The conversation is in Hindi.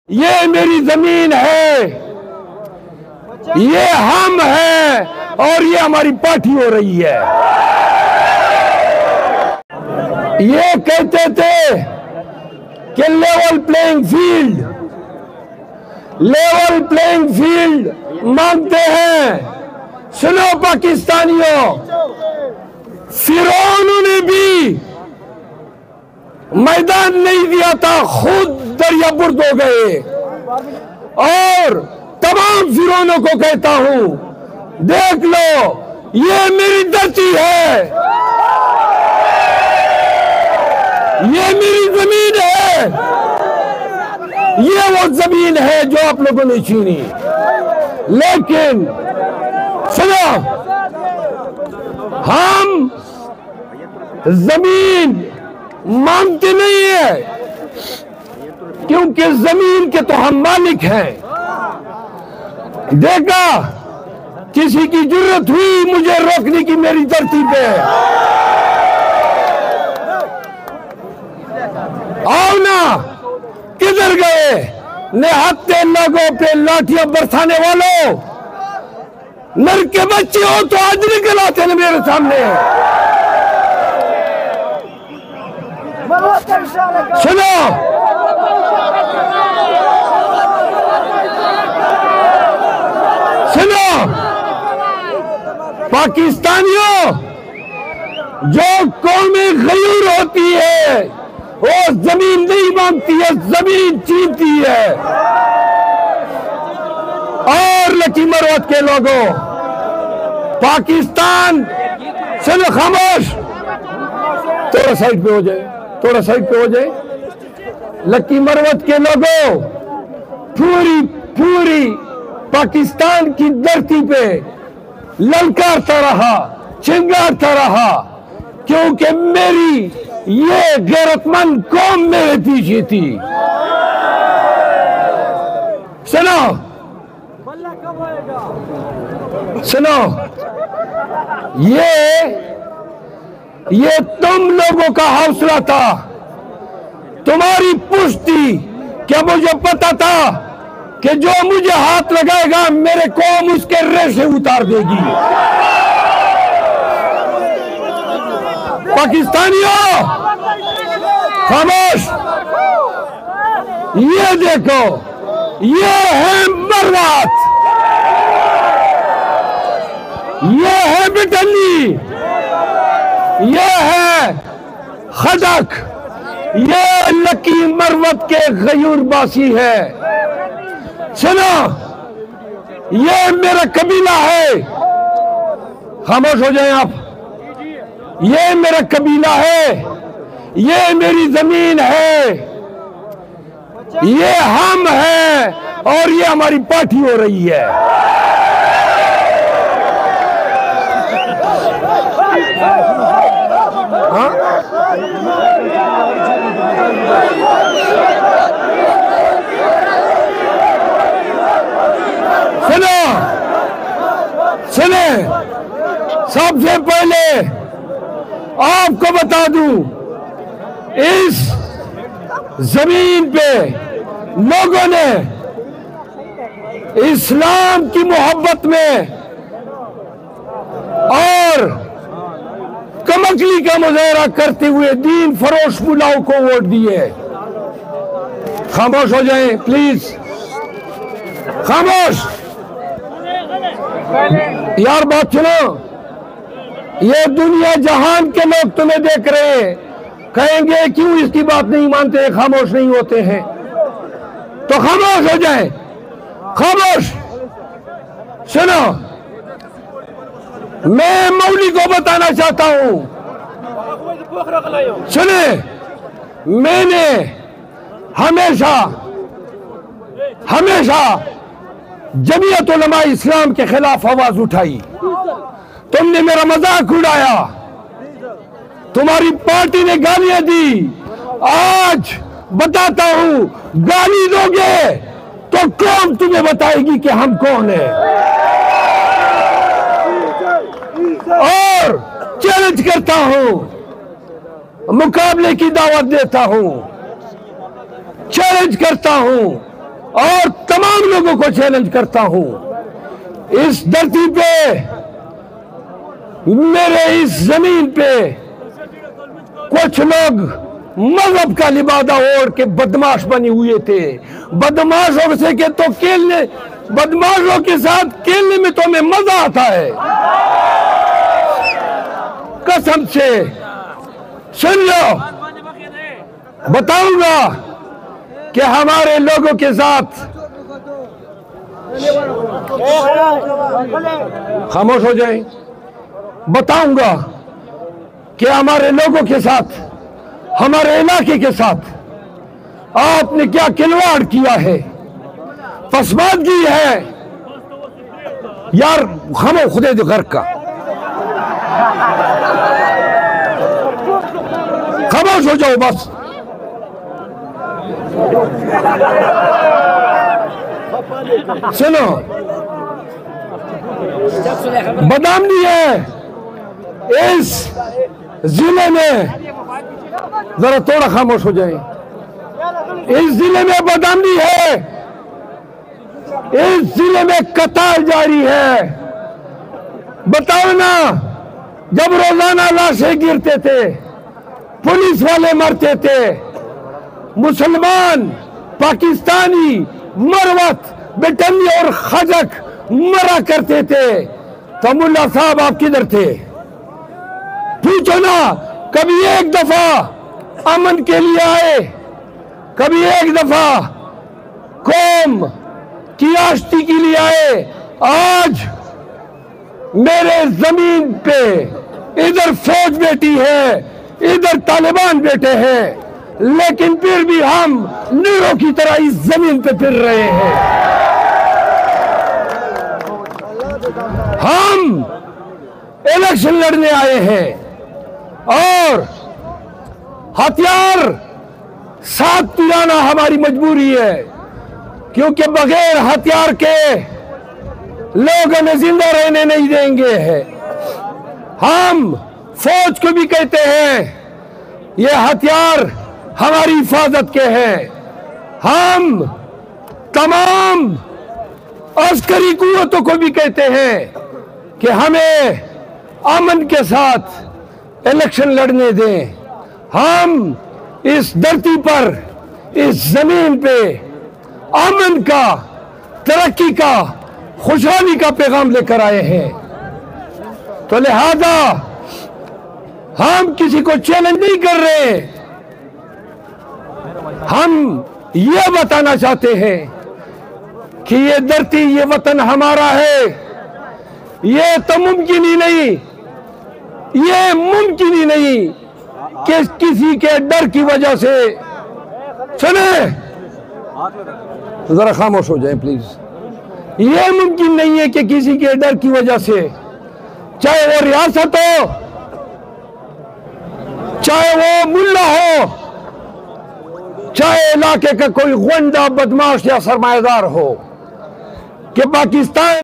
ये मेरी जमीन है, ये हम है और ये हमारी पार्टी हो रही है। ये कहते थे कि लेवल प्लेइंग फील्ड मांगते हैं। सुनो पाकिस्तानियों, फिरौन ने भी मैदान नहीं दिया था, खुद दरिया बुर्द हो गए। और तमाम फिरौनों को कहता हूं, देख लो ये मेरी धरती है, ये मेरी जमीन है, ये वो जमीन है जो आप लोगों ने छीनी। लेकिन सुनो, हम जमीन मांगते नहीं है, क्योंकि जमीन के तो हम मालिक हैं। देखा किसी की जरूरत हुई मुझे रोकने की मेरी धरती पे, आओ ना, किधर गए निहत्थे लोगों पे लाठियां बरसाने वालों? नर के बच्चे हो तो आज निकल आते ना मेरे सामने। सुनो, पाकिस्तानियों, जो कौमें गयूर होती है वो जमीन नहीं मांगती है, जमीन छीनती है। और लकी मरवत के लोगों, पाकिस्तान, सुनो खामोश, थोड़ा साइड पे हो जाए, थोड़ा साइड पे हो जाए। लकी मरवत के लोगों, पूरी पाकिस्तान की धरती पे ललकारता रहा, चिंगारता रहा, क्योंकि मेरी ये गैरतमंद कौम मेरे पीछे थी। सुनो, ये तुम लोगों का हौसला था, तुम्हारी पुष्टि। क्या मुझे पता था कि जो मुझे हाथ लगाएगा मेरे कौम उसके रेशे उतार देगी? पाकिस्तानियों खामोश, ये देखो, ये है मरवत, ये है बिटली, ये है खदक, ये लकी मरवत के गयूर बासी है। सुनो, ये मेरा कबीला है, खामोश हो जाएं आप। ये मेरा कबीला है, ये मेरी जमीन है, ये हम है और ये हमारी पार्टी हो रही है। हाँ? सुने, सबसे पहले आपको बता दूं, इस जमीन पे लोगों ने इस्लाम की मोहब्बत में और कमकली का मुजाहरा करते हुए दीन फरोश मुलाओं को वोट दिए। खामोश हो जाएं प्लीज, खामोश। यार बात सुनो, ये दुनिया जहान के लोग तुम्हें देख रहे हैं, कहेंगे क्यों इसकी बात नहीं मानते हैं, खामोश नहीं होते हैं? तो खामोश हो जाए, खामोश। सुनो, मैं मौली को बताना चाहता हूं, सुने, मैंने हमेशा जमीयत उलमा इस्लाम के खिलाफ आवाज उठाई। तुमने मेरा मजाक उड़ाया, तुम्हारी पार्टी ने गालियां दी। आज बताता हूं, गाली दोगे तो कौम तुम्हें बताएगी कि हम कौन है। और चैलेंज करता हूं, मुकाबले की दावत देता हूं, चैलेंज करता हूं, और तमाम लोगों को चैलेंज करता हूं, इस धरती पे, मेरे इस जमीन पे कुछ लोग मजहब का लिबादा ओढ़ के बदमाश बने हुए थे। बदमाशों से के तो खेलने, बदमाशों के साथ खेलने में तो हमें मजा आता है। कसम से सुन लो, बताऊंगा कि हमारे लोगों के साथ, खामोश हो जाए, बताऊंगा कि हमारे लोगों के साथ, हमारे इलाके के साथ आपने क्या खिलवाड़ किया है, फसबादगी है। यार हमें खुदे दो घर का, खामोश हो जाओ बस। सुनो, बदामनी है इस जिले में, जरा थोड़ा खामोश हो जाए, इस जिले में बदनामी है, इस जिले में कतार जारी है। बताओ ना, जब रोजाना लाशें गिरते थे, पुलिस वाले मरते थे, मुसलमान, पाकिस्तानी, मरवत, बेटनी और खजक मरा करते थे, तो मुल्ला साहब आप किधर थे? पूछो ना, कभी एक दफा अमन के लिए आए, कभी एक दफा कौम की आश्ती के लिए आए। आज मेरे जमीन पे इधर फौज बैठी है, इधर तालिबान बैठे हैं, लेकिन फिर भी हम नीरों की तरह इस जमीन पे फिर रहे हैं। हम इलेक्शन लड़ने आए हैं और हथियार साथ पिलाना हमारी मजबूरी है, क्योंकि बगैर हथियार के लोग हमें जिंदा रहने नहीं देंगे। हम फौज को भी कहते हैं ये हथियार हमारी हिफाजत के हैं। हम तमाम अस्करी कुव्वतों को भी कहते हैं कि हमें अमन के साथ इलेक्शन लड़ने दें। हम इस धरती पर, इस जमीन पे अमन का, तरक्की का, खुशहाली का पैगाम लेकर आए हैं। तो लिहाजा हम किसी को चैलेंज नहीं कर रहे, हम ये बताना चाहते हैं कि ये धरती, ये वतन हमारा है। ये तो मुमकिन ही नहीं, ये मुमकिन ही नहीं कि किसी के डर की वजह से, सुने जरा खामोश हो जाए प्लीज, ये मुमकिन नहीं है कि किसी के डर की वजह से, चाहे वो रियासत हो, चाहे वो मुल्ला हो, चाहे इलाके का कोई गुंडा, बदमाश या सरमाएदार हो, कि पाकिस्तान